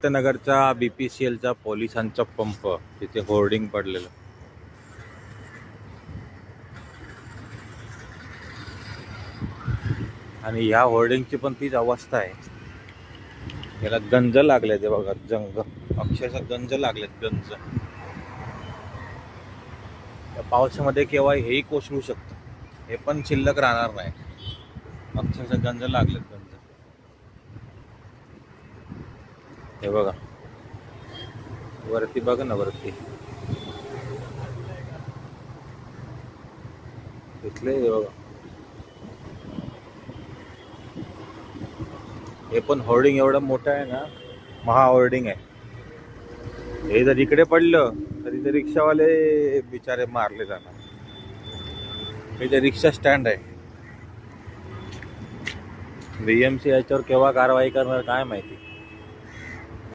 नगरचा BPCLचा पोलिसांचा पंप, तिथे होर्डिंग पडलेलं. आणि ह्या होर्डिंगची पण तीच अवस्था आहे. याला गंज लागले ते बघा, जंग अक्षरशः गंज लागलेत, गंज. या पावसामध्ये केव्हा हेही कोसळू शकतं, हे पण शिल्लक राहणार नाही. अक्षरशः गंज लागलेत, गंज. हे बघा वरती, बघा ना वरती इथले. हे बघा, हे पण होर्डिंग एवढं मोठं आहे ना, महा होर्डिंग आहे. हे जर इकडे पडलं तर इथे रिक्षावाले बिचारे मारले जाणार. इथे रिक्षा स्टँड आहे. BMC याच्यावर केव्हा कारवाई करणार काय माहिती.